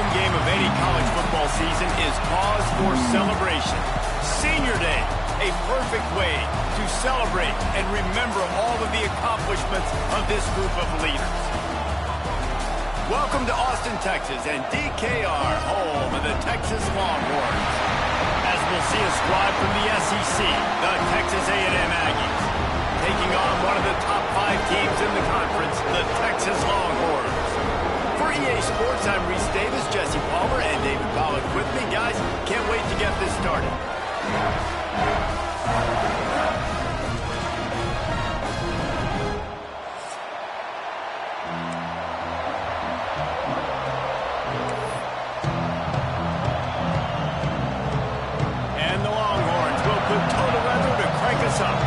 home game of any college football season is cause for celebration. Senior Day, a perfect way to celebrate and remember all of the accomplishments of this group of leaders. Welcome to Austin, Texas, and DKR, home of the Texas Longhorns. As we'll see a squad from the SEC, the Texas A&M Aggies, taking on one of the top 5 teams in the conference, the Texas Longhorns. For EA Sports, I'm Reese Davis, Jesse Palmer, and David Pollack with me. Guys, can't wait to get this started. And the Longhorns will put total weather to crank us up.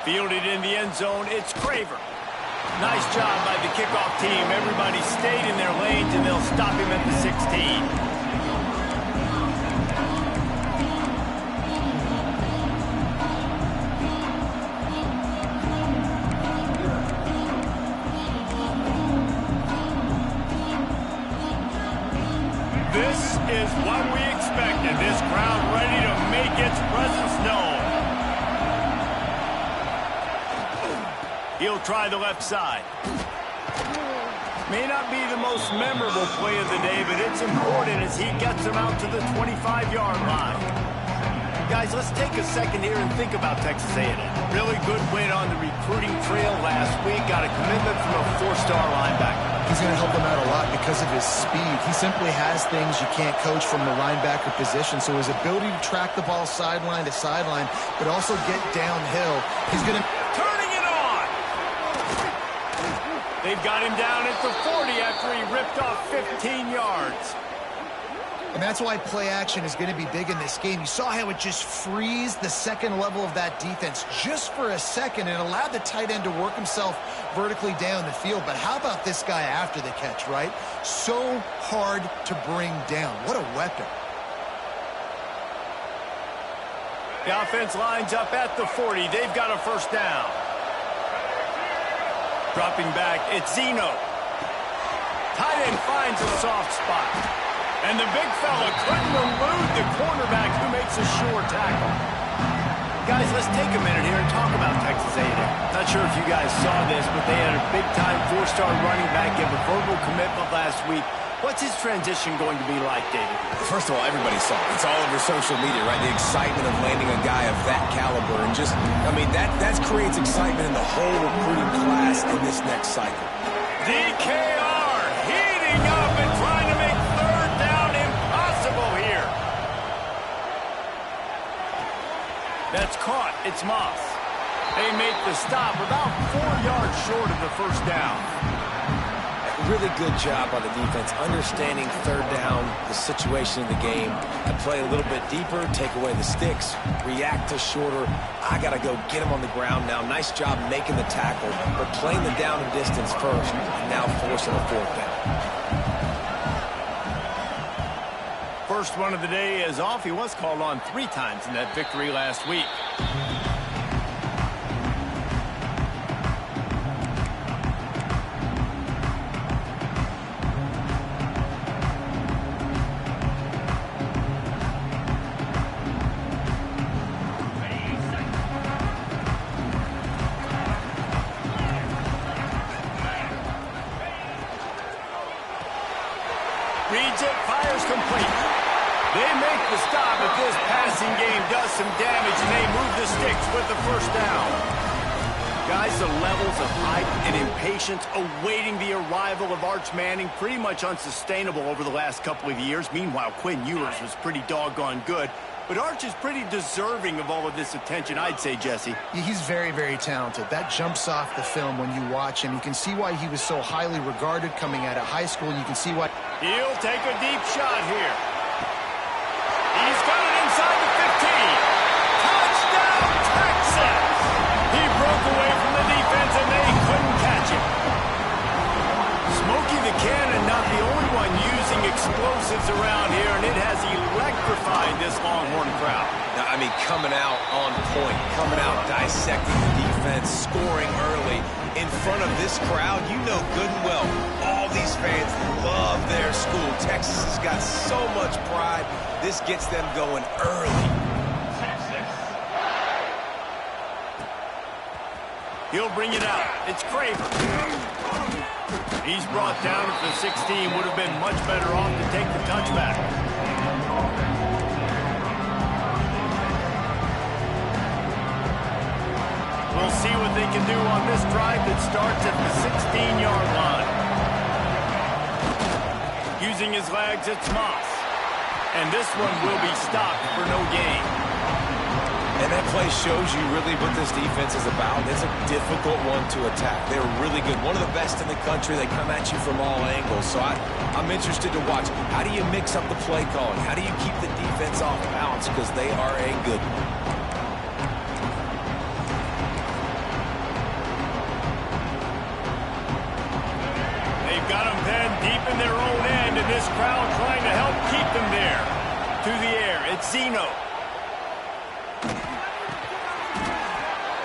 Fielded in the end zone, it's Craver. Nice job by the kickoff team. Everybody stayed in their lanes, and they'll stop him at the 16. This is what we expected. This crowd ready to make its presence known. He'll try the left side. May not be the most memorable play of the day, but it's important as he gets him out to the 25-yard line. Guys, let's take a second here and think about Texas A&M. Really good win on the recruiting trail last week. Got a commitment from a 4-star linebacker. He's going to help them out a lot because of his speed. He simply has things you can't coach from the linebacker position. So his ability to track the ball sideline to sideline, but also get downhill, he's going to... They've got him down at the 40 after he ripped off 15 yards. And that's why play action is going to be big in this game. You saw how it just frees the second level of that defense just for a second and allowed the tight end to work himself vertically down the field. But how about this guy after the catch, right? So hard to bring down. What a weapon. The offense lines up at the 40. They've got a first down. Dropping back, it's Zeno. Tight end finds a soft spot. And the big fella couldn't elude the cornerback who makes a sure tackle. Guys, let's take a minute here and talk about Texas A&M. Not sure if you guys saw this, but they had a big-time 4-star running back give a verbal commitment last week. What's his transition going to be like, David? First of all, everybody saw it. It's all over social media, right? The excitement of landing a guy of that caliber. And just, I mean, that creates excitement in the whole recruiting class in this next cycle. DKR heating up and trying to make third down impossible here. That's caught. It's Moss. They make the stop about 4 yards short of the first down. Really good job by the defense, understanding third down, the situation in the game, and play a little bit deeper, take away the sticks, react to shorter. I got to go get him on the ground now. Nice job making the tackle, but playing the down and distance first, and now forcing a fourth down. First one of the day is off. He was called on 3 times in that victory last week. Reads it, fires complete. They make the stop, but this passing game does some damage, and they move the sticks with the first down. Guys, the levels of hype and impatience awaiting the arrival of Arch Manning pretty much unsustainable over the last couple of years. Meanwhile, Quinn Ewers was pretty doggone good. But Arch is pretty deserving of all of this attention, I'd say, Jesse. He's very, very talented. That jumps off the film when you watch him. You can see why he was so highly regarded coming out of high school. You can see why... He'll take a deep shot here. He's got it inside the 15. Touchdown, Texas! He broke away from the defense, and they couldn't catch him. Smokey the Cannon, not the only one using explosives around here, and it has electrified this Longhorn crowd. Now, I I mean, coming out on point, coming out dissecting the defense, scoring early in front of this crowd. You know good and well, all these fans love their school. Texas has got so much pride. This gets them going early. He'll bring it out. It's Craver. He's brought down at the 16. Would have been much better off to take the touchback. We'll see what they can do on this drive that starts at the 16-yard line. Using his legs, it's Moss. And this one will be stopped for no gain. And that play shows you really what this defense is about. It's a difficult one to attack. They're really good. One of the best in the country. They come at you from all angles. So I'm interested to watch. How do you mix up the play calling? How do you keep the defense off balance? Because they are a good one. They've got them then deep in their own end, and this crowd trying to help keep them there. To the air, it's Zeno.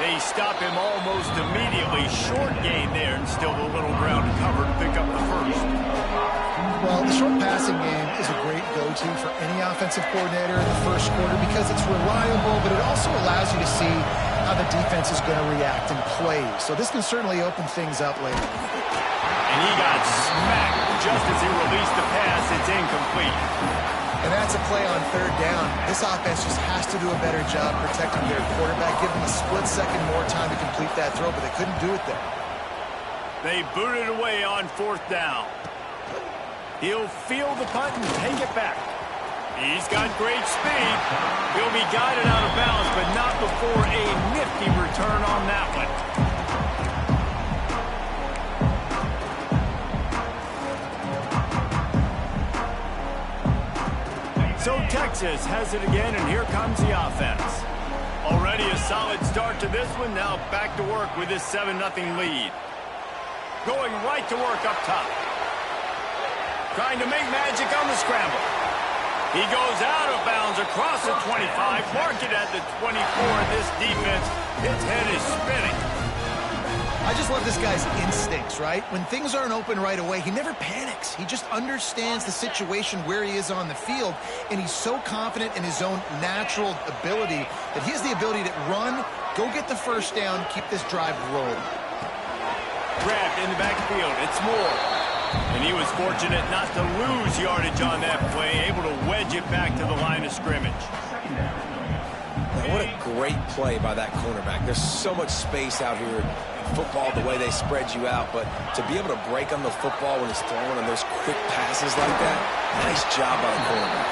They stop him almost immediately. Short gain there, and still a little ground to cover to pick up the first. Well, the short passing game is a great go-to for any offensive coordinator in the first quarter because it's reliable, but it also allows you to see how the defense is going to react and play. So this can certainly open things up later. And he got smacked just as he released the pass. It's incomplete. And that's a play on third down. This offense just has to do a better job protecting their quarterback, give them a split second more time to complete that throw, but they couldn't do it there. They booted away on fourth down. He'll field the punt and take it back. He's got great speed. He'll be guided out of bounds, but not before a nifty return on that one. So Texas has it again, and here comes the offense. Already a solid start to this one. Now back to work with this 7-0 lead. Going right to work up top. Trying to make magic on the scramble. He goes out of bounds across the 25. Mark it at the 24. This defense, its head is spinning. I just love this guy's instincts, right? When things aren't open right away, he never panics. He just understands the situation where he is on the field, and he's so confident in his own natural ability that he has the ability to run, go get the first down, keep this drive rolling. Grabbed in the backfield. It's Moore. And he was fortunate not to lose yardage on that play, able to wedge it back to the line of scrimmage. What a great play by that cornerback. There's so much space out here in football, the way they spread you out, but to be able to break on the football when it's thrown on those quick passes like that, nice job by the cornerback.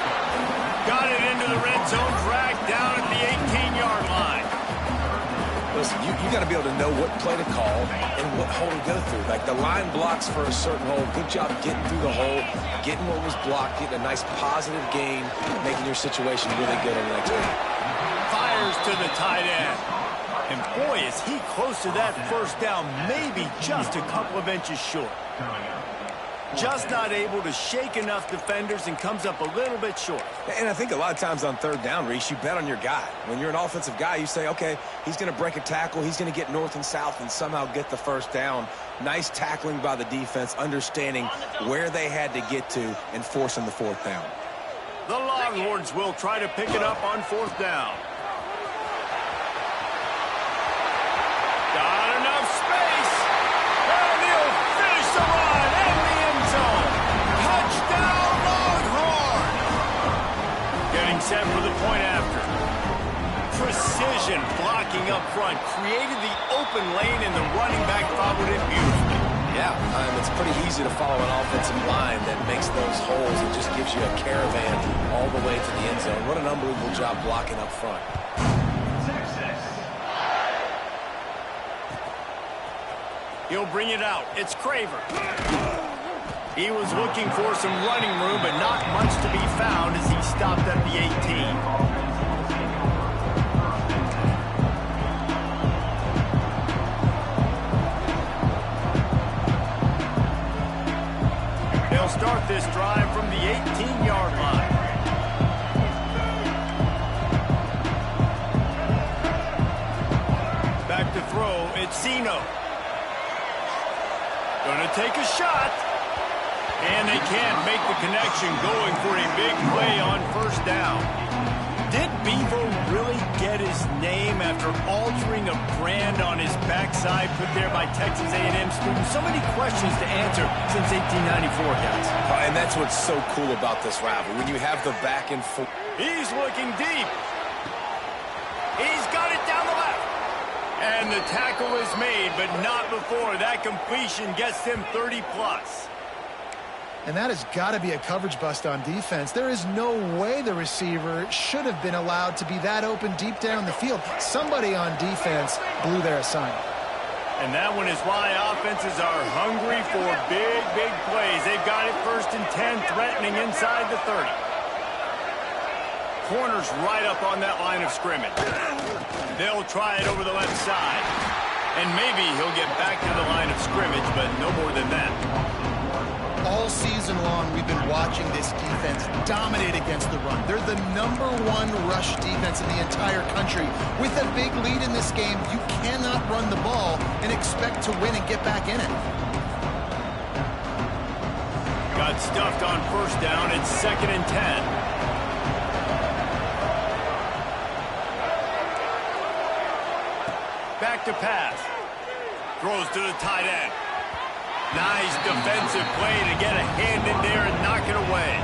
Got it into the red zone, dragged down at the 18-yard line. Listen, you got to be able to know what play to call and what hole to go through. Like the line blocks for a certain hole. Good job getting through the hole, getting what was blocked, getting a nice positive gain, making your situation really good on the next one. Fires to the tight end. And boy, is he close to that first down, maybe just a couple of inches short. Just not able to shake enough defenders and comes up a little bit short. And I think a lot of times on third down, Reese, you bet on your guy. When you're an offensive guy, you say, okay, he's going to break a tackle, he's going to get north and south and somehow get the first down. Nice tackling by the defense, understanding where they had to get to and forcing the fourth down. The Longhorns will try to pick it up on fourth down. Got enough space. And he'll finish the run in the end zone. Touchdown, Longhorn. Getting set for the point after. Precision blocking up front. Created the open lane, and the running back followed it beautifully. Yeah, it's pretty easy to follow an offensive line that makes those holes and just gives you a caravan all the way to the end zone. What an unbelievable job blocking up front. He'll bring it out. It's Craver. He was looking for some running room, but not much to be found as he stopped at the 18. They'll start this drive from the 18-yard line. it's Zeno. Gonna take a shot. And they can't make the connection, going for a big play on first down. Did Bevo really get his name after altering a brand on his backside put there by Texas A&M students? So many questions to answer since 1894, guys. And that's what's so cool about this rivalry. When you have the back and forth. He's looking deep. He's got it down the left. And the tackle is made, but not before that completion gets him 30-plus. And that has got to be a coverage bust on defense. There is no way the receiver should have been allowed to be that open deep down the field. Somebody on defense blew their assignment. And that one is why offenses are hungry for big, big plays. They've got it 1st and 10, threatening inside the 30. Corner's right up on that line of scrimmage. They'll try it over the left side. And maybe he'll get back to the line of scrimmage, but no more than that. All season long, we've been watching this defense dominate against the run. They're the #1 rush defense in the entire country. With a big lead in this game, you cannot run the ball and expect to win and get back in it. Got stuffed on first down. It's 2nd and 10. Back to pass. Throws to the tight end. Nice defensive play to get a hand in there and knock it away.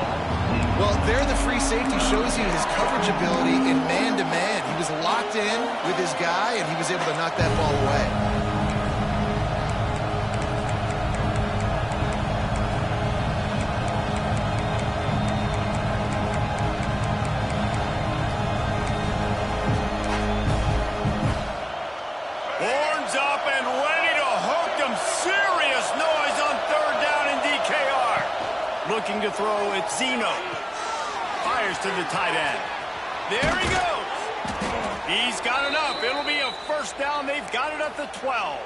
Well, there the free safety shows you his coverage ability in man-to-man. He was locked in with his guy, and he was able to knock that ball away. Looking to throw, it's Zeno. Fires to the tight end. There he goes. He's got enough. It'll be a first down. They've got it at the 12.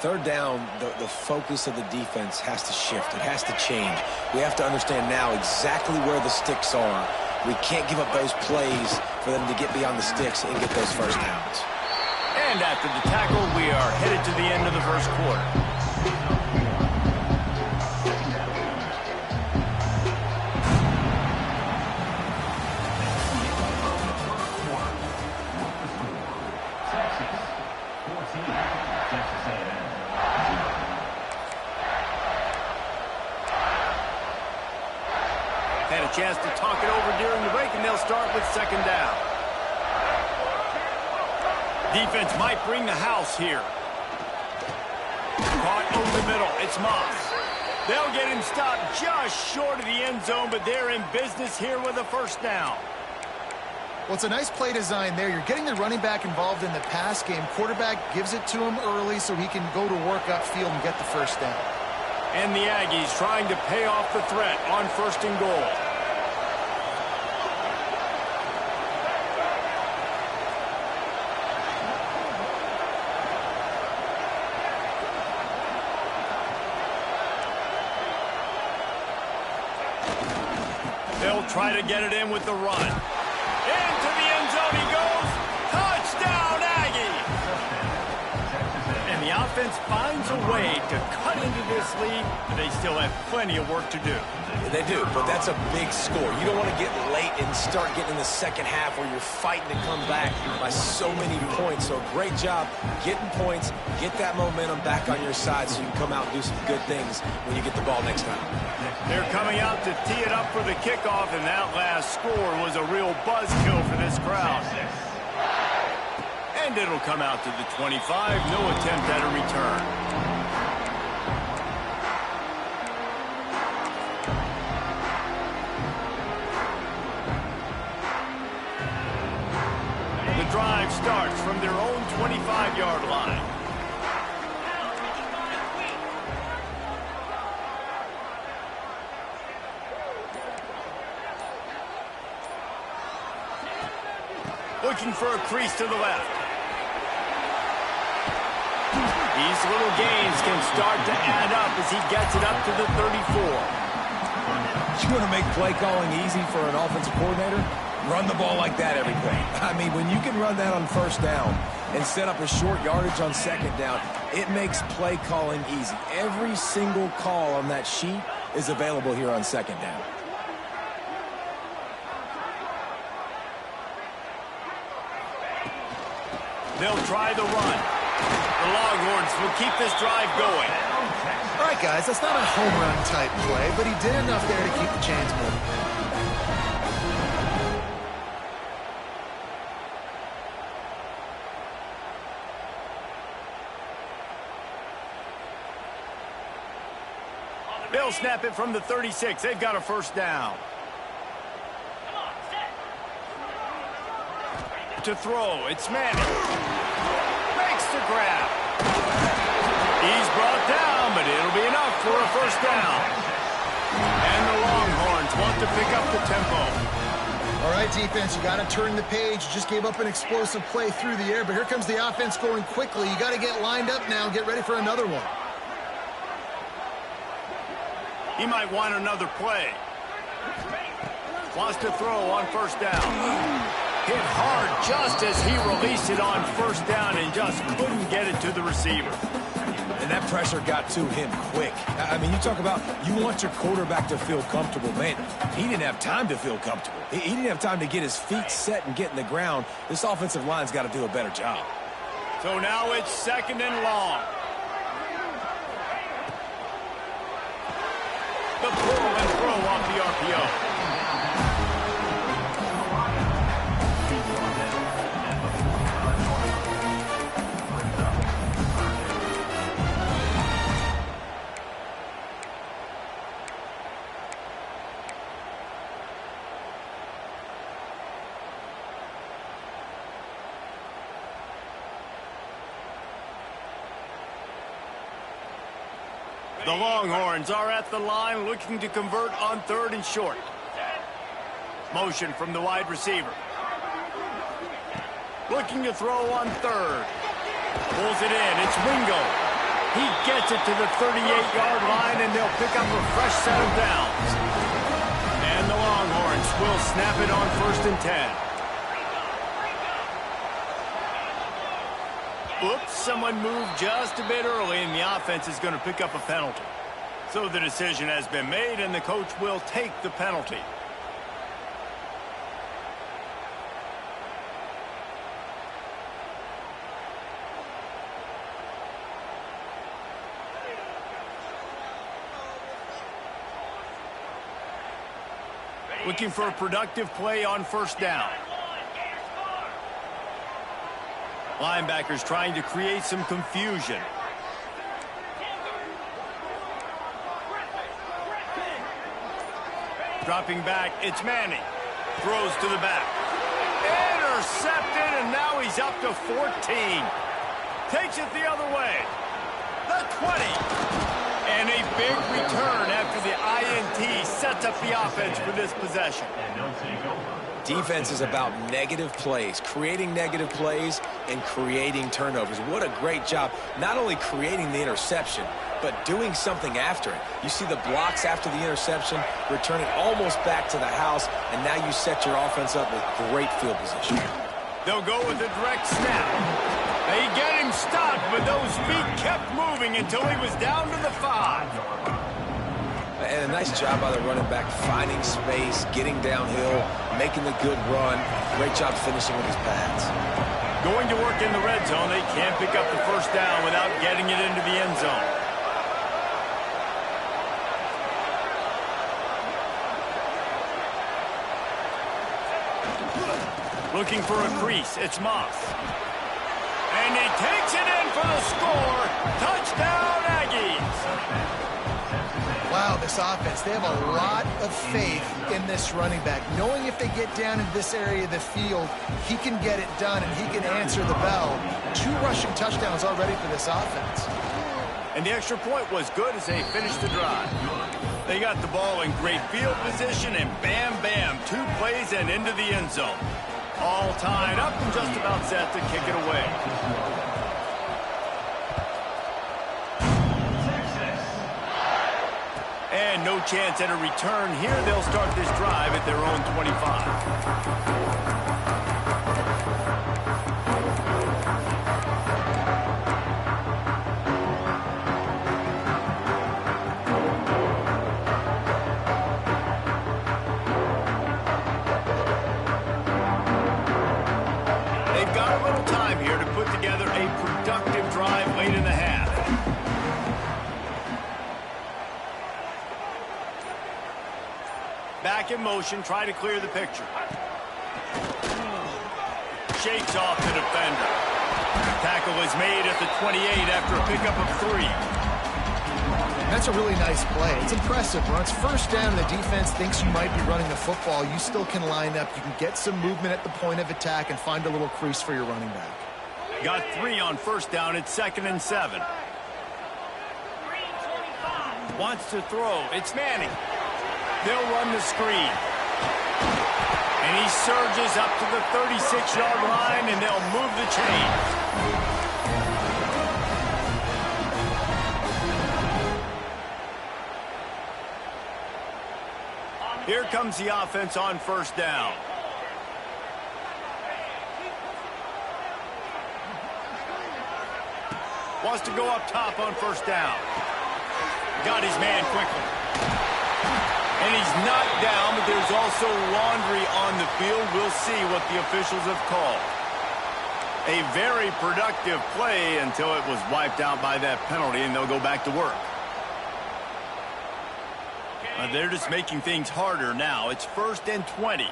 3rd down, the focus of the defense has to shift. It has to change. We have to understand now exactly where the sticks are. We can't give up those plays for them to get beyond the sticks and get those first downs. And after the tackle, we are headed to the end of the first quarter. Had a chance to talk it over during the break, and they'll start with 2nd down. Defense might bring the house here. Caught over the middle. It's Moss. They'll get him stopped just short of the end zone, but they're in business here with a first down. Well, it's a nice play design there. You're getting the running back involved in the pass game. Quarterback gives it to him early so he can go to work upfield and get the first down. And the Aggies trying to pay off the threat on 1st and goal. They'll try to get it in with the run. Into the end zone he goes. Touchdown, Aggie! And the offense finds a way to cut into this lead, but they still have plenty of work to do. They do, but that's a big score. You don't want to get late and start getting in the second half where you're fighting to come back by so many points. So great job getting points, get that momentum back on your side so you can come out and do some good things when you get the ball next time. They're coming out to tee it up for the kickoff, and that last score was a real buzzkill for this crowd. And it'll come out to the 25. No attempt at a return. The drive starts from their own 25-yard line. Looking for a crease to the left. These little gains can start to add up as he gets it up to the 34. You want to make play calling easy for an offensive coordinator? Run the ball like that every play. I mean, when you can run that on first down and set up a short yardage on second down, it makes play calling easy. Every single call on that sheet is available here on second down. They'll try the run. The Longhorns will keep this drive going. All right, guys, that's not a home run type play, but he did enough there to keep the chains moving. They'll snap it from the 36. They've got a first down. To throw, it's Manning. Makes the grab. He's brought down, but it'll be enough for a first down. And the Longhorns want to pick up the tempo. All right, defense, you got to turn the page. You just gave up an explosive play through the air, but here comes the offense going quickly. You got to get lined up now and get ready for another one. He might want another play. Wants to throw on first down. Hit hard just as he released it on first down and just couldn't get it to the receiver. And that pressure got to him quick. I mean, you talk about you want your quarterback to feel comfortable. Man, he didn't have time to feel comfortable. He didn't have time to get his feet set and get in the ground. This offensive line's got to do a better job. So now it's second and long. The pull and throw off the RPO. The Longhorns are at the line looking to convert on third and short. Motion from the wide receiver. Looking to throw on third. Pulls it in. It's Wingo. He gets it to the 38-yard line, and they'll pick up a fresh set of downs. And the Longhorns will snap it on first and 10. Oops, someone moved just a bit early, and the offense is going to pick up a penalty. So the decision has been made, and the coach will take the penalty. Looking for a productive play on first down. Linebackers trying to create some confusion. Dropping back, it's Manning. Throws to the back. Intercepted, and now he's up to 14. Takes it the other way. The 20. And a big return after the INT sets up the offense for this possession. Defense is about negative plays, creating negative plays and creating turnovers. What a great job, not only creating the interception, but doing something after it. You see the blocks after the interception, returning almost back to the house, and now you set your offense up with great field position. They'll go with a direct snap. They get him stopped, but those feet kept moving until he was down to the 5. And a nice job by the running back, finding space, getting downhill, making the good run. Great job finishing with his pads. Going to work in the red zone. They can't pick up the first down without getting it into the end zone. Looking for a crease. It's Moss. And he takes it in for the score. Touchdown, Aggies. Wow, this offense, they have a lot of faith in this running back. Knowing if they get down into this area of the field, he can get it done and he can answer the bell. 2 rushing touchdowns already for this offense. And the extra point was good as they finished the drive. They got the ball in great field position, and bam, bam, 2 plays and into the end zone. All tied up and just about set to kick it away. And no chance at a return here. They'll start this drive at their own 25. late in the half. Back in motion, try to clear the picture. Shakes off the defender. Tackle is made at the 28 after a pickup of 3. That's a really nice play. It's impressive. When it's first down and the defense thinks you might be running the football, you still can line up. You can get some movement at the point of attack and find a little crease for your running back. Got 3 on first down. It's 2nd and 7. Wants to throw. It's Manning. They'll run the screen. And he surges up to the 36-yard line, and they'll move the chains. Here comes the offense on first down. Wants to go up top on first down. Got his man quickly. And he's knocked down, but there's also laundry on the field. We'll see what the officials have called. A very productive play until it was wiped out by that penalty, and they'll go back to work. They're just making things harder now. It's 1st and 20.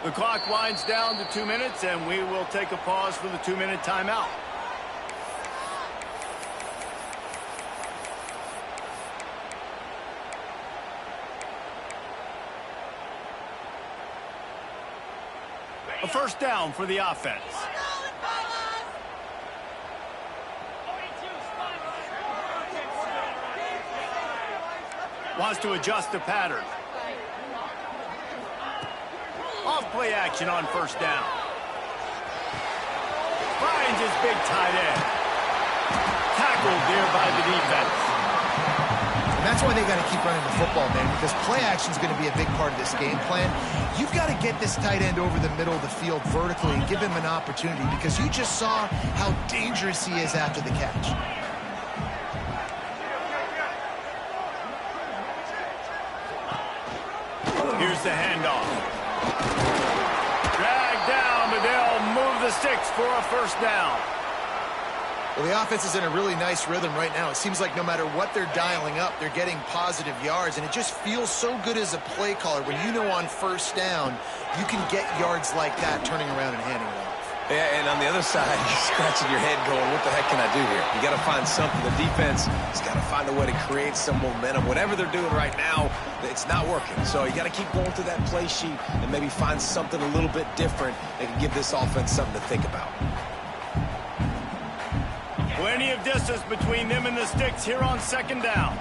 The clock winds down to 2 minutes, and we will take a pause for the 2-minute timeout. A first down for the offense. Wants to adjust the pattern. Off play action on first down. Finds his big tight end. Tackled there by the defense. And that's why they got to keep running the football, man, because play action is going to be a big part of this game plan. You've got to get this tight end over the middle of the field vertically and give him an opportunity, because you just saw how dangerous he is after the catch. Here's the handoff. Dragged down, but they'll move the sticks for a first down. Well, the offense is in a really nice rhythm right now. It seems like no matter what they're dialing up, they're getting positive yards, and it just feels so good as a play caller when you know on first down you can get yards like that turning around and handing it off. Yeah, and on the other side, you're scratching your head going, what the heck can I do here? You got to find something. The defense has got to find a way to create some momentum. Whatever they're doing right now, it's not working. So you got to keep going through that play sheet and maybe find something a little bit different that can give this offense something to think about. Plenty of distance between them and the sticks here on second down.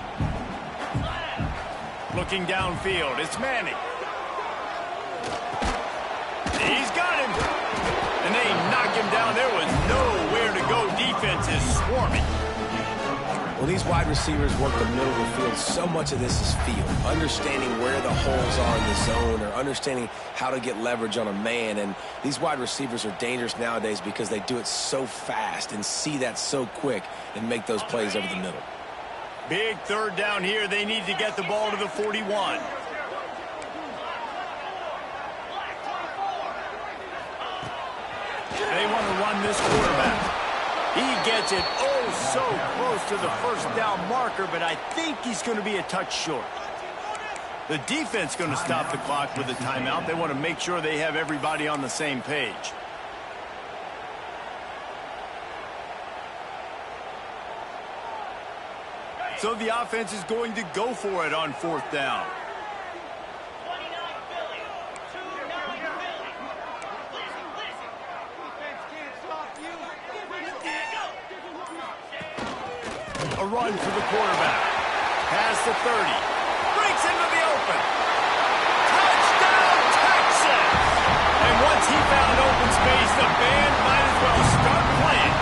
Looking downfield, it's Manning. He's got him. And they knock him down. There was nowhere to go. Defense is swarming. When these wide receivers work the middle of the field, so much of this is feel. Understanding where the holes are in the zone, or understanding how to get leverage on a man. And these wide receivers are dangerous nowadays because they do it so fast and see that so quick and make those plays over the middle. Big third down here. They need to get the ball to the 41. They want to run this quarterback. He gets it so close to the first down marker, but I think he's going to be a touch short. The defense going to stop the clock with a timeout. They want to make sure they have everybody on the same page. So the offense is going to go for it on fourth down. A run for the quarterback. Past the 30. Breaks into the open. Touchdown, Texas! And once he found open space, the band might as well start playing.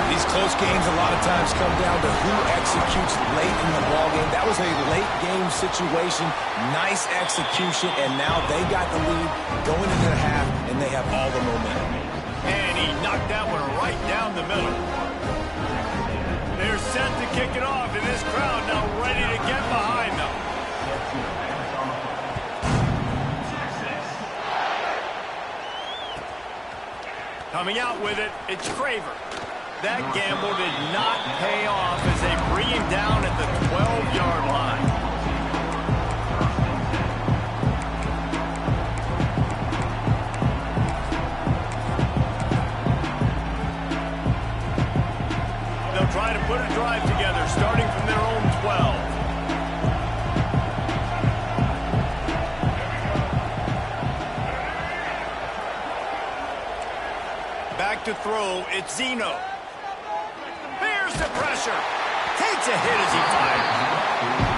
These close games a lot of times come down to who executes late in the ballgame. That was a late game situation. Nice execution, and now they got the lead going into the half, and they have all the momentum. And he knocked that one right down the middle. They're set to kick it off, and this crowd now ready to get behind them. Coming out with it, it's Craver. That gamble did not pay off as they bring him down at the 12-yard line. They'll try to put a drive together, starting from their own 12. Back to throw, it's Zeno. There's the pressure. Takes a hit as he fires.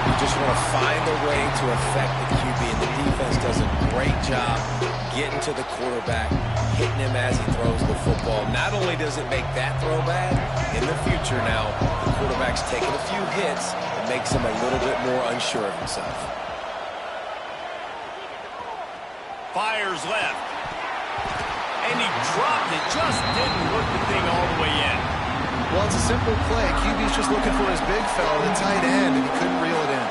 You just want to find a way to affect the QB, and the defense does a great job getting to the quarterback, hitting him as he throws the football. Not only does it make that throw bad, in the future now, the quarterback's taking a few hits and makes him a little bit more unsure of himself. Fires left. And he dropped it, just didn't look the thing all the way in. Well, it's a simple play. QB's just looking for his big fella, the tight end, and he couldn't reel it in.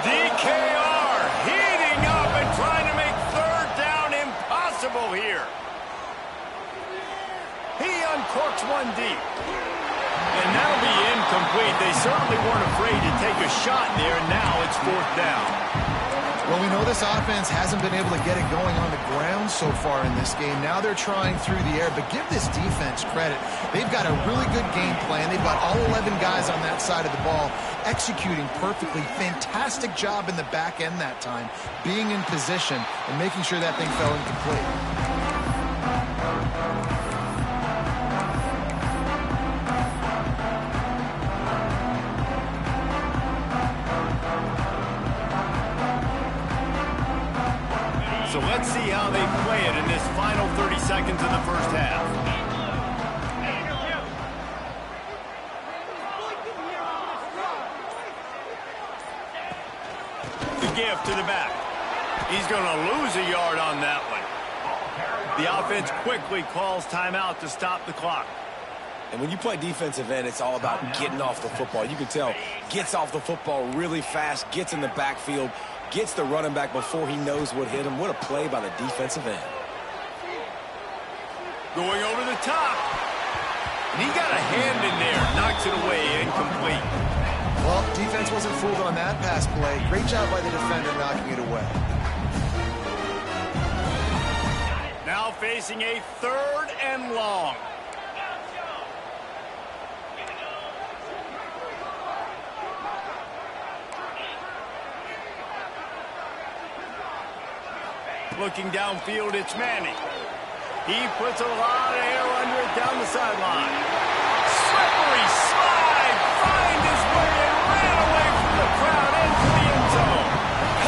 DKR heating up and trying to make third down impossible here. He uncorks one deep. And that'll be incomplete. They certainly weren't afraid to take a shot there, and now it's fourth down. Well, we know this offense hasn't been able to get it going on the ground so far in this game. Now they're trying through the air, but give this defense credit. They've got a really good game plan. They've got all 11 guys on that side of the ball executing perfectly. Fantastic job in the back end that time, being in position and making sure that thing fell incomplete. So let's see how they play it in this final 30 seconds of the first half. The gift to the back. He's going to lose a yard on that one. The offense quickly calls timeout to stop the clock. And when you play defensive end, it's all about getting off the football. You can tell, gets off the football really fast, gets in the backfield, gets the running back before he knows what hit him. What a play by the defensive end. Going over the top. And he got a hand in there. Knocks it away, incomplete. Well, defense wasn't fooled on that pass play. Great job by the defender knocking it away. Now facing a third and long. Looking downfield, it's Manning. He puts a lot of air under it down the sideline. Slippery slide, find his way and ran away from the crowd into the end zone.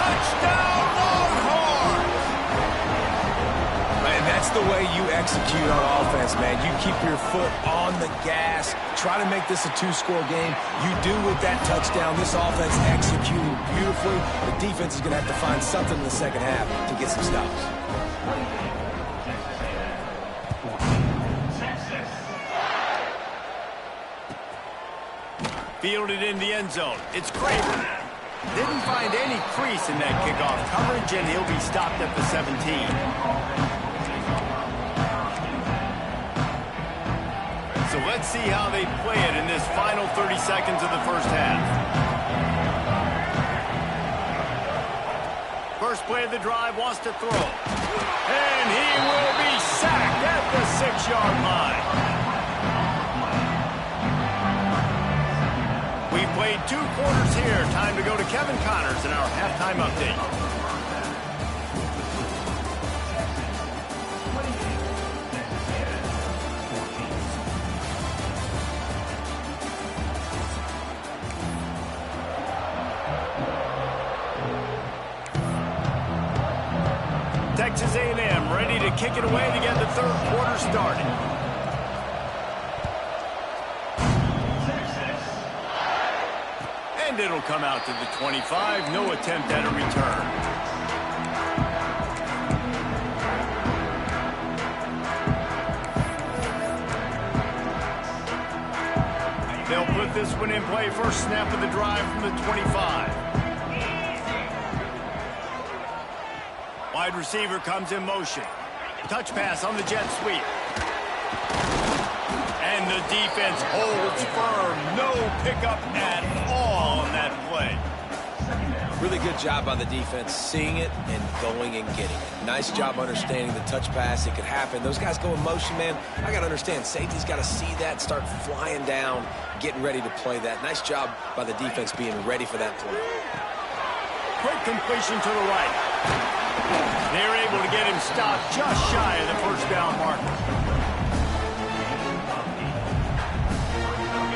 Touchdown, Longhorns! Man, that's the way you execute on offense, man. You keep your foot on the gas. Try to make this a two-score game. You do with that touchdown. This offense executing beautifully. The defense is going to have to find something in the second half to get some stops. Fielded in the end zone. It's Craver. Didn't find any crease in that kickoff coverage, and he'll be stopped at the 17. So let's see how they play it in this final 30 seconds of the first half. First play of the drive, wants to throw. And he will be sacked at the 6-yard line. We've played 2 quarters here. Time to go to Kevin Connors in our halftime update. Texas A&M ready to kick it away to get the third quarter started. And it'll come out to the 25. No attempt at a return. They'll put this one in play. First snap of the drive from the 25. Wide receiver comes in motion. Touch pass on the jet sweep. defense holds firm. No pickup at all on that play. Really good job by the defense, seeing it and going and getting it. Nice job understanding the touch pass. It could happen. Those guys go in motion, man. I got to understand, safety's got to see that, start flying down, getting ready to play that. Nice job by the defense being ready for that play. Quick completion to the right. They're able to get him stopped just shy of the first down marker.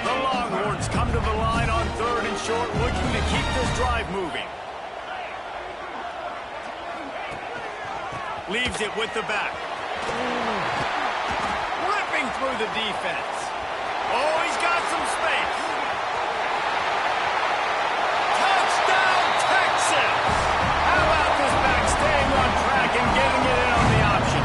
The Longhorns come to the line on 3rd and short, looking to keep this drive moving. Leaves it with the back. Ripping through the defense. Oh, he's got some space. Touchdown, Texas! How about this back staying on track and getting it in on the option?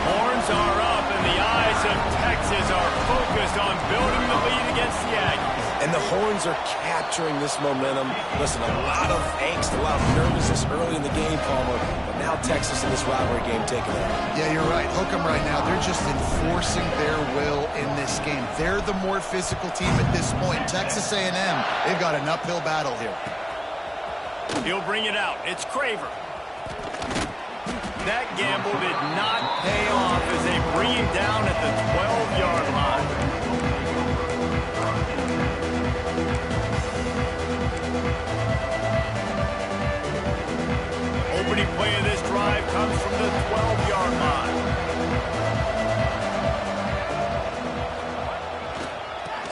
Horns are up, and the eyes of Texas are focused on building the lead against the Aggies. And the Horns are capturing this momentum. Listen, a lot of angst, a lot of nervousness early in the game, Palmer. But now Texas in this rivalry game taking it. Yeah, you're right. Hook 'em right now. They're just enforcing their will in this game. They're the more physical team at this point. Texas A&M, they've got an uphill battle here. He'll bring it out. It's Craver. That gamble did not pay off as they bring him down at the 12-yard line. Opening play of this drive comes from the 12-yard line.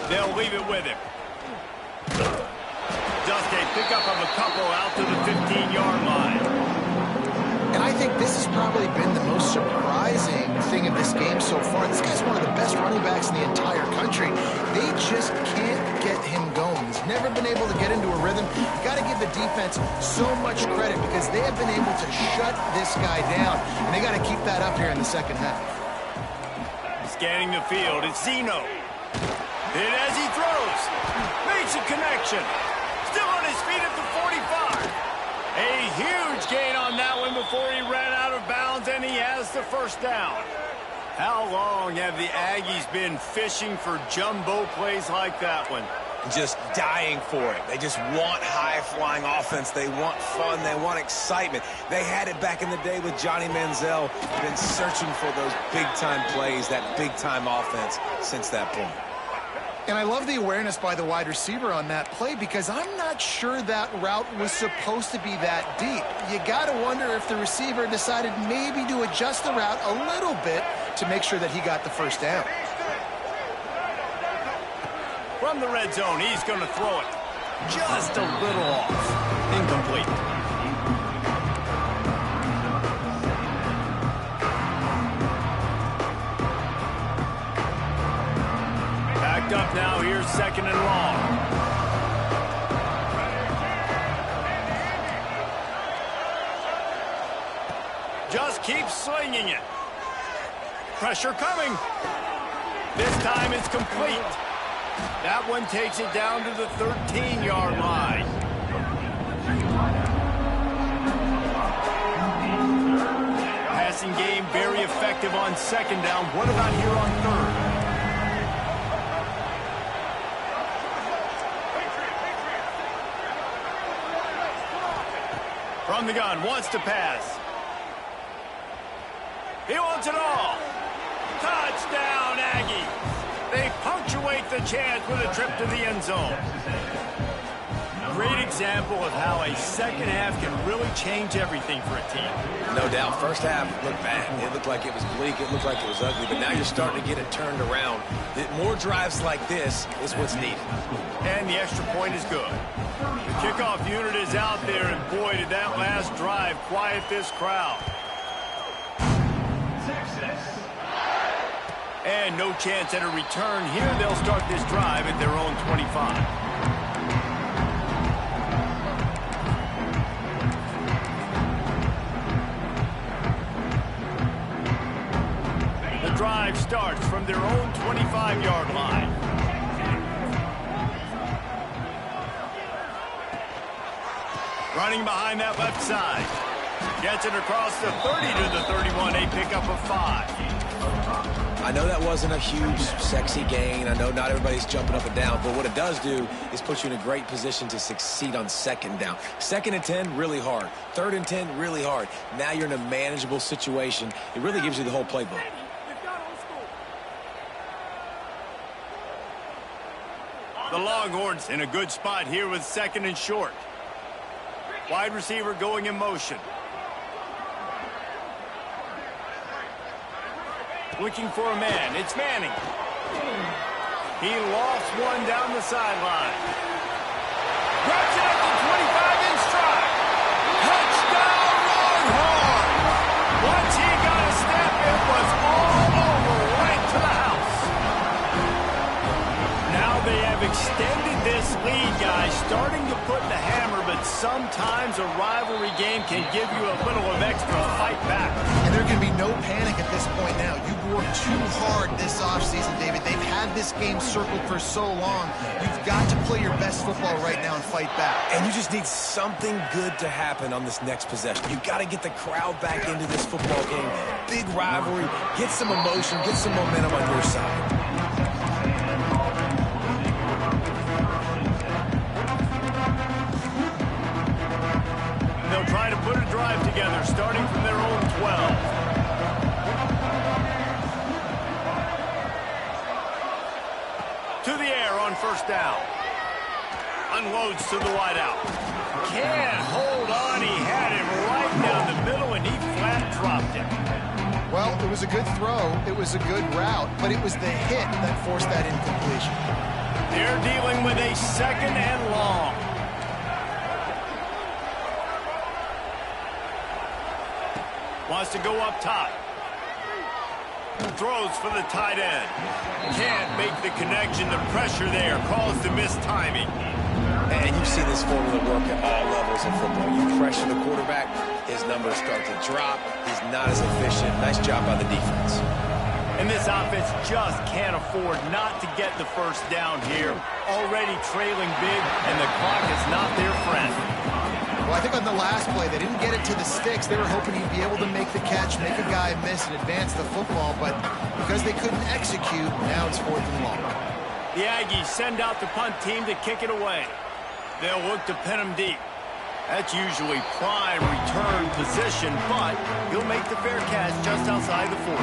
They'll leave it with him. Just a pickup of a couple out to the 15-yard line. And I think this has probably been the most surprising thing of this game so far. This guy's one of the best running backs in the entire country. They just can't get him going. He's never been able to get into a rhythm. You got to give the defense so much credit because they have been able to shut this guy down, and they got to keep that up here in the second half. Scanning the field, it's Zeno. And as he throws, makes a connection. Still on his feet at the 45. A huge gain on that one before he ran out of bounds, and he has the first down. How long have the Aggies been fishing for jumbo plays like that one? Just dying for it. They just want high-flying offense. They want fun. They want excitement. They had it back in the day with Johnny Manziel. Been searching for those big-time plays, that big-time offense since that point. And I love the awareness by the wide receiver on that play because I'm not sure that route was supposed to be that deep. You got to wonder if the receiver decided maybe to adjust the route a little bit to make sure that he got the first down. From the red zone, he's going to throw it just a little off. Incomplete. Backed up now. Here's 2nd and long. Just keep slinging it. Pressure coming. This time it's complete. That one takes it down to the 13-yard line. Passing game very effective on 2nd down. What about here on 3rd? From the gun, wants to pass. He wants it all. Touchdown, Aggies. They punctuate the chance with a trip to the end zone. Great example of how a second half can really change everything for a team. No doubt. First half looked bad. It looked like it was bleak. It looked like it was ugly. But now you're starting to get it turned around. More drives like this is what's needed. And the extra point is good. The kickoff unit is out there, and boy, did that last drive quiet this crowd. And no chance at a return here. They'll start this drive at their own 25. The drive starts from their own 25-yard line. Running behind that left side. Gets it across the 30 to the 31. A pickup of 5. I know that wasn't a huge, sexy gain. I know not everybody's jumping up and down, but what it does do is put you in a great position to succeed on second down. 2nd and 10, really hard. 3rd and 10, really hard. Now you're in a manageable situation. It really gives you the whole playbook. The Longhorns in a good spot here with 2nd and short. Wide receiver going in motion. Looking for a man. It's Manning. He lost one down the sideline. Grabs it at the 25 in stride. Touchdown Longhorns! Once he got a step, it was all over right to the house. Now they have extended this lead, guys, starting to put the hammer, but sometimes a rivalry game can give you a little of extra fight back. And there can be no panic at this point now. You've worked too hard this offseason, David. They've had this game circled for so long. You've got to play your best football right now and fight back. And you just need something good to happen on this next possession. You've got to get the crowd back into this football game. Big rivalry. Get some emotion. Get some momentum on your side. They'll try to put a drive together, starting from their own 12. To the air on 1st down. Unloads to the wideout. Can't hold on. He had it right down the middle, and he flat dropped it. Well, it was a good throw. It was a good route, but it was the hit that forced that incompletion. They're dealing with a 2nd and long. Wants to go up top. Throws for the tight end. Can't make the connection. The pressure there caused the missed timing. And you see this formula work at all levels of football. You pressure the quarterback, his numbers start to drop. He's not as efficient. Nice job by the defense. And this offense just can't afford not to get the 1st down here. Already trailing big, and the clock is not their friend. Well, I think on the last play, they didn't get it to the sticks. They were hoping he'd be able to make the catch, make a guy miss, and advance the football. But because they couldn't execute, now it's 4th and long. The Aggies send out the punt team to kick it away. They'll look to pin him deep. That's usually prime return position, but he'll make the fair catch just outside the 40.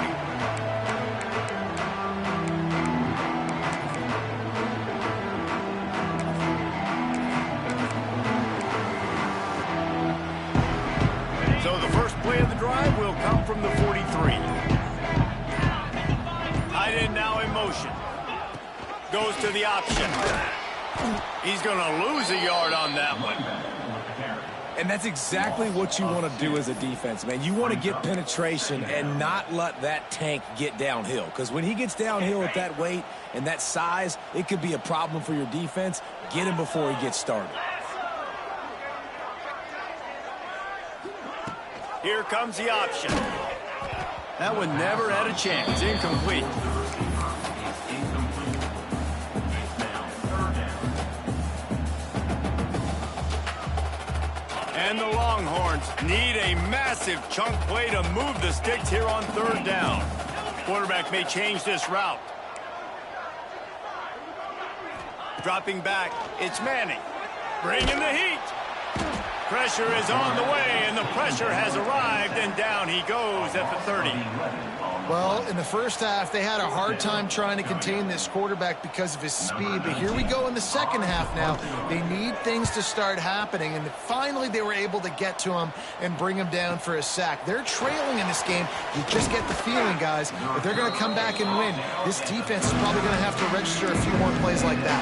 So the first play of the drive will come from the 43. Tight end now in motion. Goes to the option. He's going to lose a yard on that one. And that's exactly what you want to do as a defense, man. You want to get penetration and not let that tank get downhill. Because when he gets downhill at that weight and that size, it could be a problem for your defense. Get him before he gets started. Here comes the option. That one never had a chance. Incomplete. And the Longhorns need a massive chunk play to move the sticks here on 3rd down. Quarterback may change this route. Dropping back, it's Manning. Bringing the heat. Pressure is on the way, and the pressure has arrived, and down he goes at the 30. Well, in the first half, they had a hard time trying to contain this quarterback because of his speed. But here we go in the second half now. They need things to start happening, and finally they were able to get to him and bring him down for a sack. They're trailing in this game. You just get the feeling, guys, that they're going to come back and win. This defense is probably going to have to register a few more plays like that.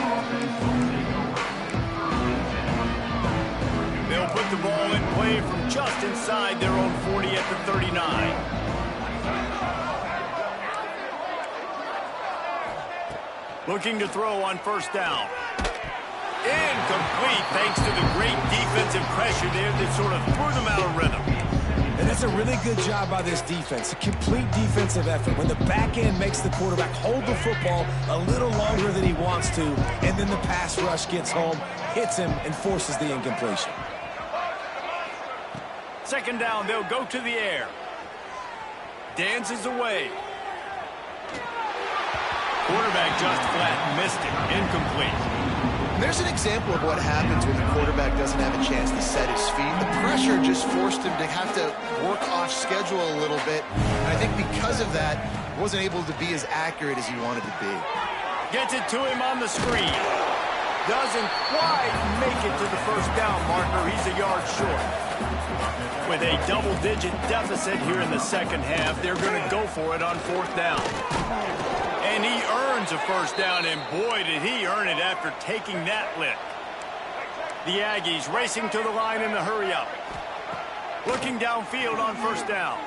They'll put the ball in play from just inside their own 40 at the 39. Looking to throw on 1st down. Incomplete thanks to the great defensive pressure there that sort of threw them out of rhythm. And that's a really good job by this defense. A complete defensive effort. When the back end makes the quarterback hold the football a little longer than he wants to, and then the pass rush gets home, hits him, and forces the incompletion. 2nd down, they'll go to the air. Dances away. Quarterback just flat missed it. Incomplete. And there's an example of what happens when the quarterback doesn't have a chance to set his feet. The pressure just forced him to have to work off schedule a little bit. And I think because of that, wasn't able to be as accurate as he wanted to be. Gets it to him on the screen. Doesn't quite make it to the first down marker. He's a yard short. With a double-digit deficit here in the second half, they're going to go for it on fourth down. And he earns a first down, and boy, did he earn it after taking that lick. The Aggies racing to the line in the hurry-up. Looking downfield on first down.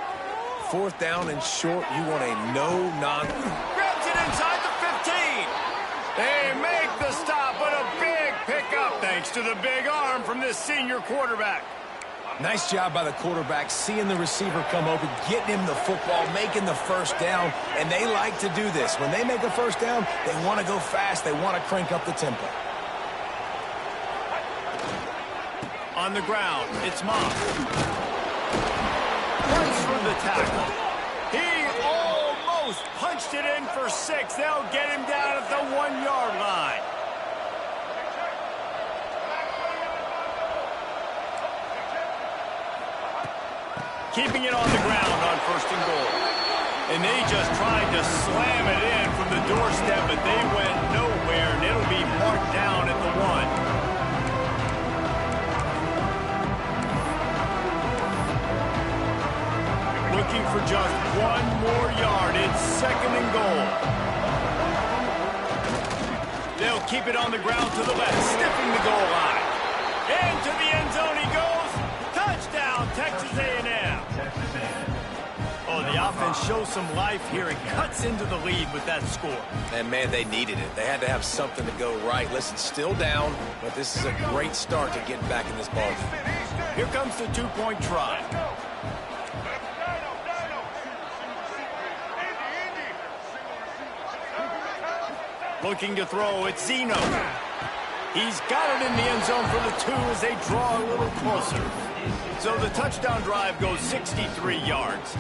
Fourth down and short, you want a Grabs it inside the 15. They make the stop, but a big pickup thanks to the big arm from this senior quarterback. Nice job by the quarterback, seeing the receiver come open, getting him the football, making the first down, and they like to do this. When they make a first down, they want to go fast. They want to crank up the tempo. On the ground, it's Moss. Runs through the tackle. He almost punched it in for 6. They'll get him down at the 1-yard line. Keeping it on the ground on first and goal. And they just tried to slam it in from the doorstep, but they went nowhere, and it'll be marked down at the 1. Looking for just 1 more yard. It's second and goal. They'll keep it on the ground to the left, sniffing the goal line. Into the end zone he goes. Touchdown, Texas A&M. Oh, the offense shows some life here and cuts into the lead with that score. And, man, they needed it. They had to have something to go right. Listen, still down, but this is a great start to getting back in this ballgame. Here comes the 2-point try. Looking to throw, it's Zeno. He's got it in the end zone for the 2 as they draw a little closer. So the touchdown drive goes 63 yards.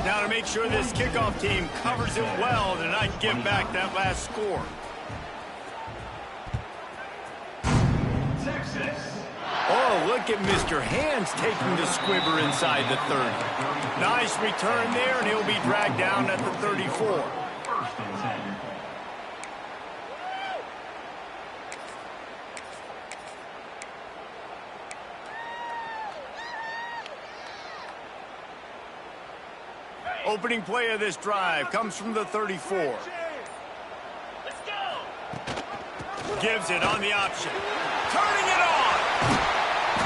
Now to make sure this kickoff team covers it well to not give back that last score. Oh, look at Mr. Hands taking the squibber inside the 30. Nice return there, and he'll be dragged down at the 34. Opening play of this drive comes from the 34. Let's go. Gives it on the option. Turning it on.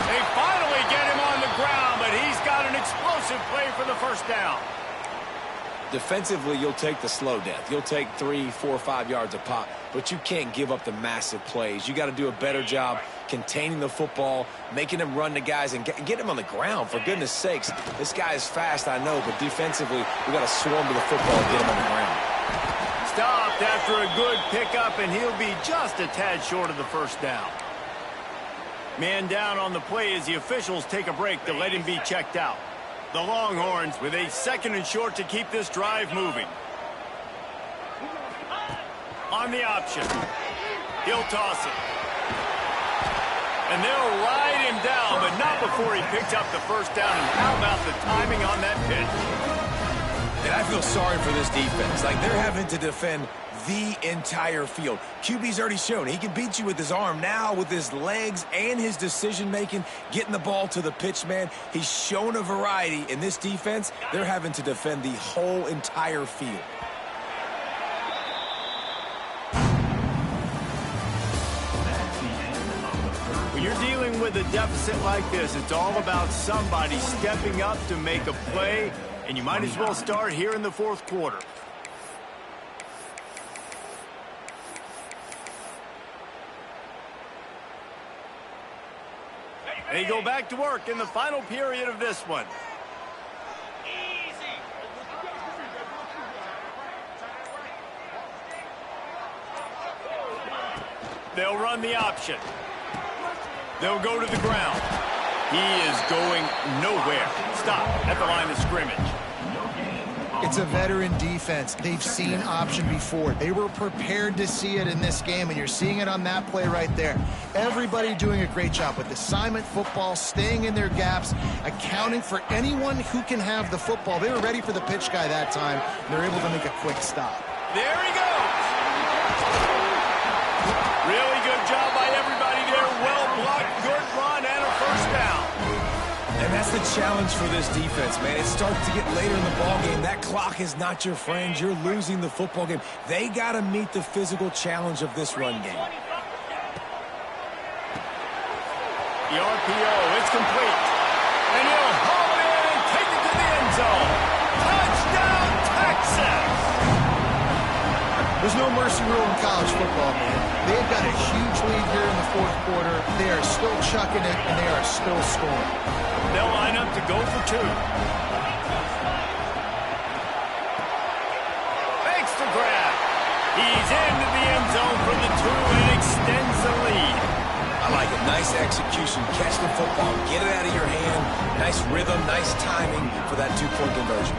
They finally get him on the ground, but he's got an explosive play for the first down. Defensively, you'll take the slow death. You'll take 3, 4, 5 yards a pop, but you can't give up the massive plays. You got to do a better job containing the football, making them run the guys, and get him on the ground, for goodness sakes. This guy is fast, I know, but defensively, we got to swarm to the football and get him on the ground. Stopped after a good pickup, and he'll be just a tad short of the first down. Man down on the play as the officials take a break to let him be checked out. The Longhorns with a second and short to keep this drive moving. On the option. He'll toss it. And they'll ride him down, but not before he picks up the first down. And how about the timing on that pitch? And I feel sorry for this defense. Like, they're having to defend the entire field. QB's already shown he can beat you with his arm. Now with his legs and his decision-making, getting the ball to the pitch, man, he's shown a variety. In this defense, they're having to defend the whole entire field. When you're dealing with a deficit like this, it's all about somebody stepping up to make a play, and you might as well start here in the fourth quarter. They go back to work in the final period of this one. They'll run the option. They'll go to the ground. He is going nowhere. Stop at the line of scrimmage. It's a veteran defense. They've seen option before. They were prepared to see it in this game, and you're seeing it on that play right there. Everybody doing a great job with assignment football, staying in their gaps, accounting for anyone who can have the football. They were ready for the pitch guy that time, and they're able to make a quick stop. There he goes. Really good job by everybody there. Well blocked, good run, and a first down. And that's the challenge for this defense, man. It starts to get later in the ballgame. That clock is not your friend. You're losing the football game. They got to meet the physical challenge of this run game. The RPO, it's complete. And he'll haul it in and take it to the end zone. Touchdown, Texas! There's no mercy rule in college football, man. They've got a huge lead here in the fourth quarter. They are still chucking it, and they are still scoring. They'll line up to go for two. Makes the grab. He's into the end zone for the two and extends the lead. I like it. Nice execution. Catch the football. Get it out of your hand. Nice rhythm, nice timing for that two-point conversion.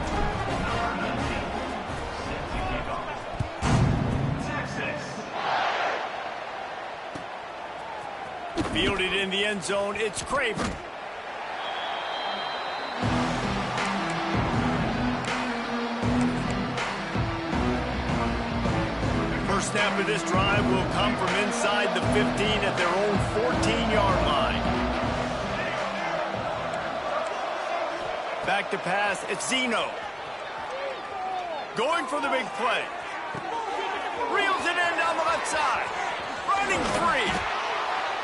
Fielded in the end zone, it's Craver. First snap of this drive will come from inside the 15 at their own 14-yard line. Back to pass, it's Zeno. Going for the big play. Reels it in down the left side. Running free.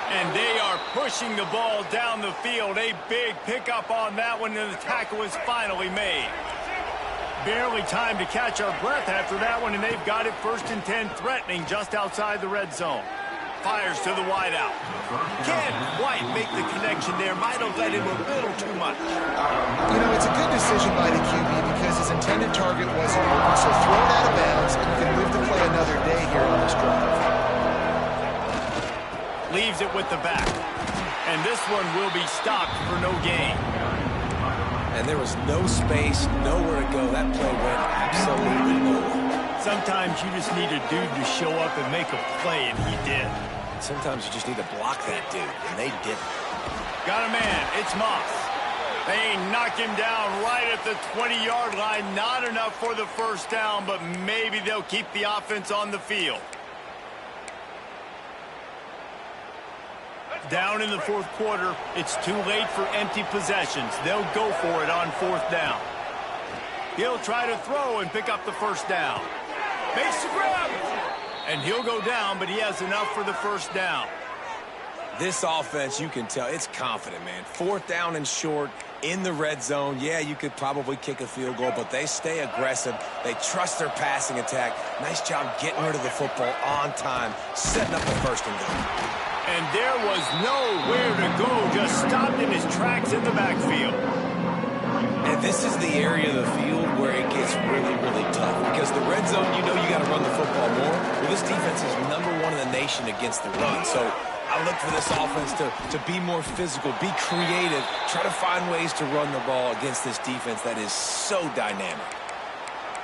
And they are pushing the ball down the field. A big pickup on that one, and the tackle is finally made. Barely time to catch our breath after that one, and they've got it 1st and 10, threatening just outside the red zone. Fires to the wideout. Can't quite make the connection there. Might have let him a little too much. You know, it's a good decision by the QB because his intended target wasn't open, so throw it out of bounds, and you can live to play another day here on this drive. Leaves it with the back. And this one will be stopped for no gain. And there was no space, nowhere to go. That play went absolutely nowhere. Sometimes you just need a dude to show up and make a play, and he did. Sometimes you just need to block that dude, and they didn't. Got a man. It's Moss. They knock him down right at the 20-yard line. Not enough for the first down, but maybe they'll keep the offense on the field. Down in the fourth quarter, it's too late for empty possessions. They'll go for it on 4th down. He'll try to throw and pick up the first down. Makes the grab. And he'll go down, but he has enough for the first down. This offense, you can tell, it's confident, man. 4th down and short in the red zone. Yeah, you could probably kick a field goal, but they stay aggressive. They trust their passing attack. Nice job getting rid of the football on time, setting up the 1st and goal. And there was nowhere to go, just stopped in his tracks in the backfield. And this is the area of the field where it gets really, really tough. Because the red zone, you know you got to run the football more. Well, this defense is #1 in the nation against the run. So I look for this offense to be more physical, be creative, try to find ways to run the ball against this defense that is so dynamic.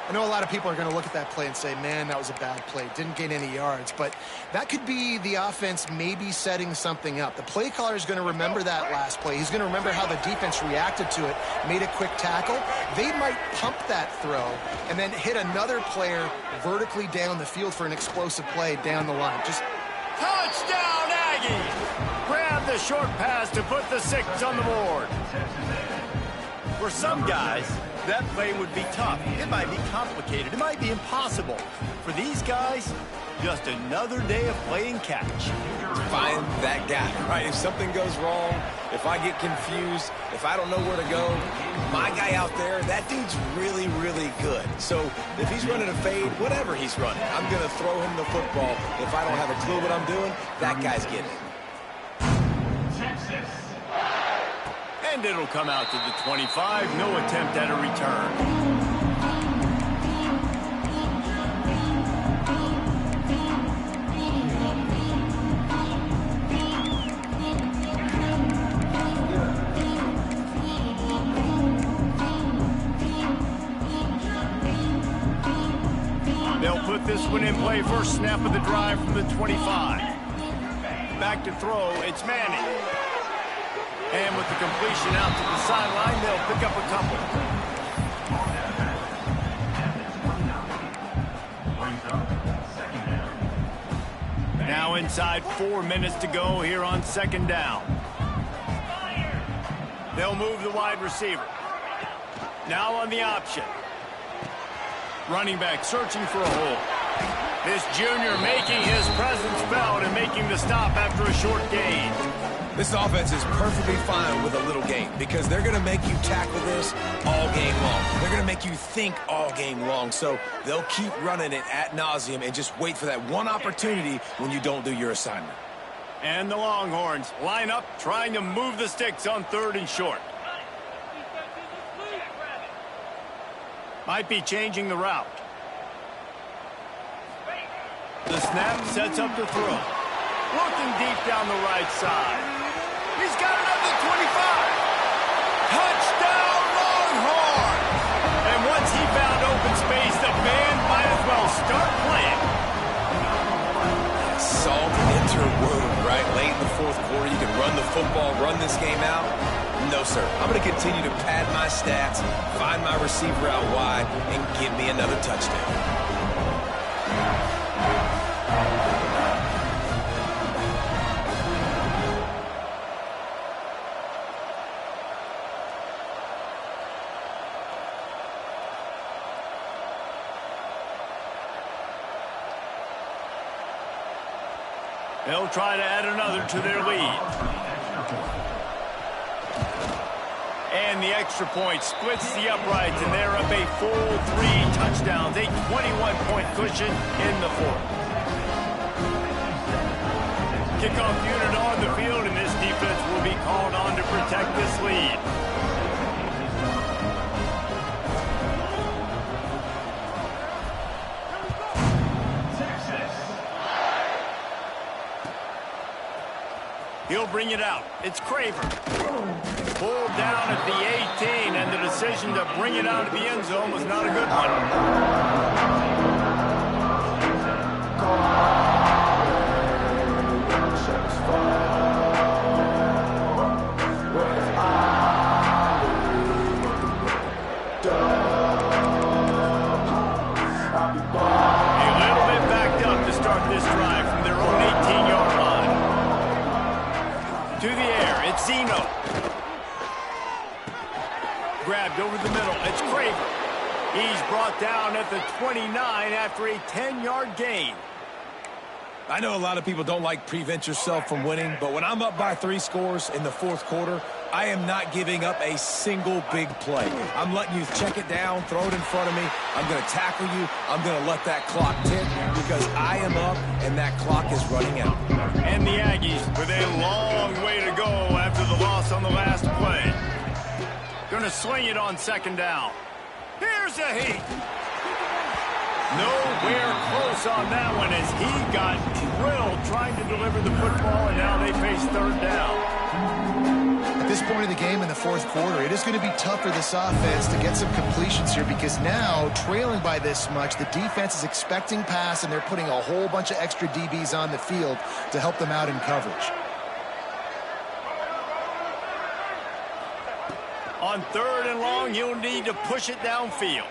I know a lot of people are going to look at that play and say, man, that was a bad play. Didn't gain any yards. But that could be the offense maybe setting something up. The play caller is going to remember that last play. He's going to remember how the defense reacted to it, made a quick tackle. They might pump that throw and then hit another player vertically down the field for an explosive play down the line. Just touchdown, Aggie! Grab the short pass to put the 6 on the board. For some guys, that play would be tough. It might be complicated. It might be impossible. For these guys, just another day of playing catch. Find that guy, right? If something goes wrong, if I get confused, if I don't know where to go, my guy out there, that dude's really, really good. So if he's running a fade, whatever he's running, I'm going to throw him the football. If I don't have a clue what I'm doing, that guy's getting it. And it'll come out to the 25. No attempt at a return. one in play first snap of the drive from the 25. Back to throw, it's Manning. And with the completion out to the sideline, they'll pick up a couple. Now inside 4 minutes to go here on second down. They'll move the wide receiver. Now on the option. Running back searching for a hole. This junior making his presence felt and making the stop after a short gain. This offense is perfectly fine with a little gain because they're going to make you tackle this all game long. They're going to make you think all game long. So they'll keep running it ad nauseum and just wait for that one opportunity when you don't do your assignment. And the Longhorns line up trying to move the sticks on 3rd and short. Might be changing the route. The snap sets up the throw. Looking deep down the right side. He's got it up to 25. Touchdown, Longhorn! And once he found open space, the band might as well start playing. Salt interwoven, right? Late in the 4th quarter, you can run the football, run this game out. No, sir. I'm going to continue to pad my stats, find my receiver out wide, and give me another touchdown. They'll try to add another to their lead. And the extra point splits the uprights, and they're up a full 3 touchdowns, a 21-point cushion in the 4th. Kickoff unit on the field, and this defense will be called on to protect this lead. He'll bring it out. It's Craver. Pulled down at the 18, and the decision to bring it out of the end zone was not a good one. A little bit backed up to start this drive from their own 18-yard line. To the air, it's Zeno. Grabbed over the middle, it's Craver. He's brought down at the 29 after a 10-yard gain. I know a lot of people don't like prevent yourself from winning, but when I'm up by 3 scores in the 4th quarter, I am not giving up a single big play. I'm letting you check it down, throw it in front of me. I'm going to tackle you. I'm going to let that clock tick because I am up and that clock is running out. And the Aggies with a long way to go after the loss on the last play. Going to swing it on 2nd down. Here's a heat. Nowhere close on that one as he got drilled trying to deliver the football, and now they face 3rd down. At this point in the game in the 4th quarter, it is going to be tough for this offense to get some completions here because now, trailing by this much, the defense is expecting pass, and they're putting a whole bunch of extra DBs on the field to help them out in coverage. On 3rd and long, you'll need to push it downfield.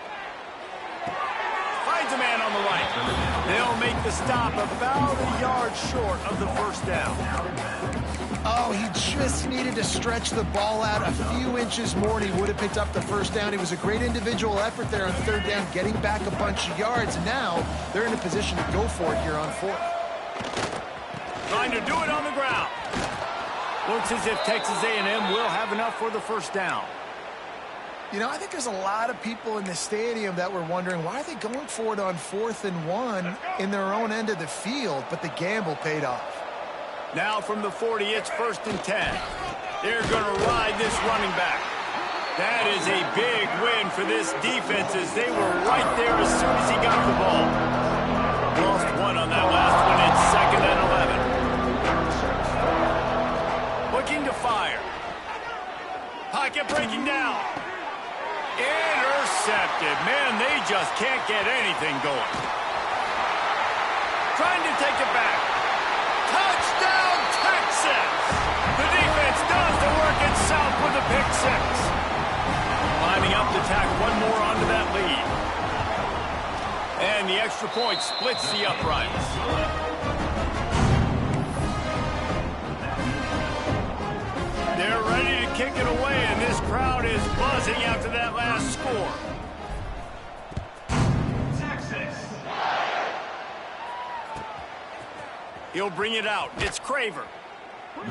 Finds a man on the right. They'll make the stop about a yard short of the 1st down. Oh, he just needed to stretch the ball out a few inches more, and he would have picked up the 1st down. It was a great individual effort there on 3rd down, getting back a bunch of yards. And now they're in a position to go for it here on 4th. Trying to do it on the ground. Looks as if Texas A&M will have enough for the 1st down. You know, I think there's a lot of people in the stadium that were wondering, why are they going for it on 4th and 1 in their own end of the field? But the gamble paid off. Now from the 40, it's 1st and 10. They're going to ride this running back. That is a big win for this defense as they were right there as soon as he got the ball. Lost one on that last one. It's 2nd and 11. Looking to fire. Pocket breaking down. Intercepted. Man, they just can't get anything going. trying to take it back. Touchdown, Texas! The defense does the work itself with a pick six. Lining up to tack one more onto that lead. And the extra point splits the uprights. They're ready to kick it away, and this crowd is buzzing after that last score. He'll bring it out. It's Craver.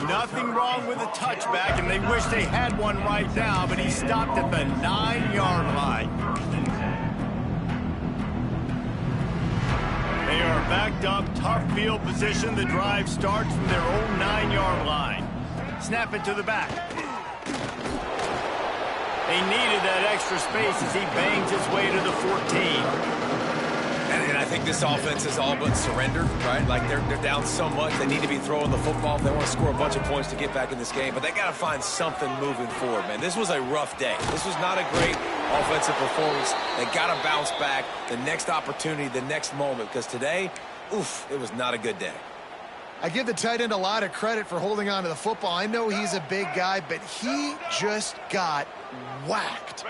Nothing wrong with a touchback, and they wish they had one right now, but he stopped at the 9-yard line. They are backed up, tough field position. The drive starts from their own 9-yard line. Snap it to the back. They needed that extra space as he bangs his way to the 14. And I think this offense is all but surrendered, right? Like they're down so much, they need to be throwing the football if they want to score a bunch of points to get back in this game. But they got to find something moving forward, man. This was a rough day. This was not a great offensive performance. They got to bounce back. The next opportunity, the next moment, because today, oof, it was not a good day. I give the tight end a lot of credit for holding on to the football. I know he's a big guy, but he just got whacked.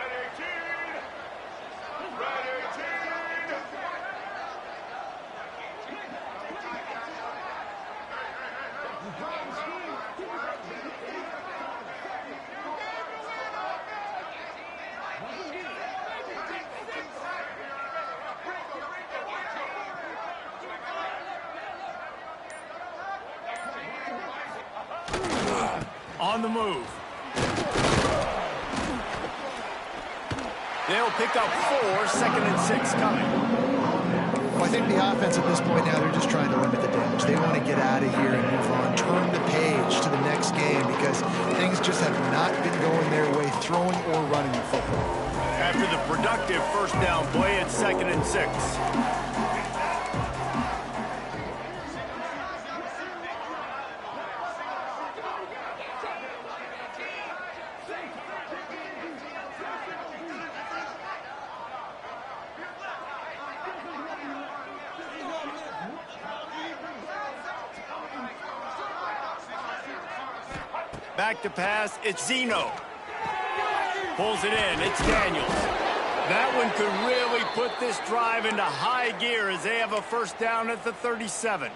On the move. They'll pick up 4, 2nd and 6 coming. Well, I think the offense at this point now, they're just trying to limit the damage. They want to get out of here and move on, turn the page to the next game because things just have not been going their way, throwing or running the football. After the productive first down play, it's 2nd and 6. Back to pass, it's Zeno. Pulls it in, it's Daniels. That one could really put this drive into high gear as they have a first down at the 37.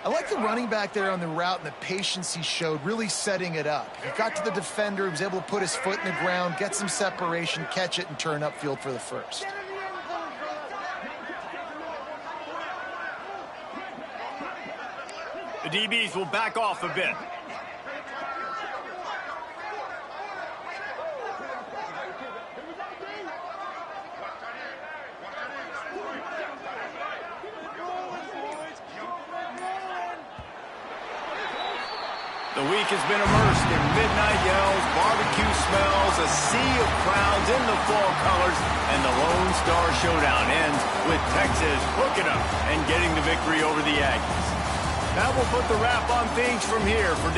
I like the running back there on the route and the patience he showed, really setting it up. He got to the defender, he was able to put his foot in the ground, get some separation, catch it, and turn upfield for the first. The DBs will back off a bit. The week has been immersed in midnight yells, barbecue smells, a sea of crowds in the fall colors, and the Lone Star Showdown ends with Texas hooking up and getting the victory over the Aggies. That will put the wrap on things from here for Dave.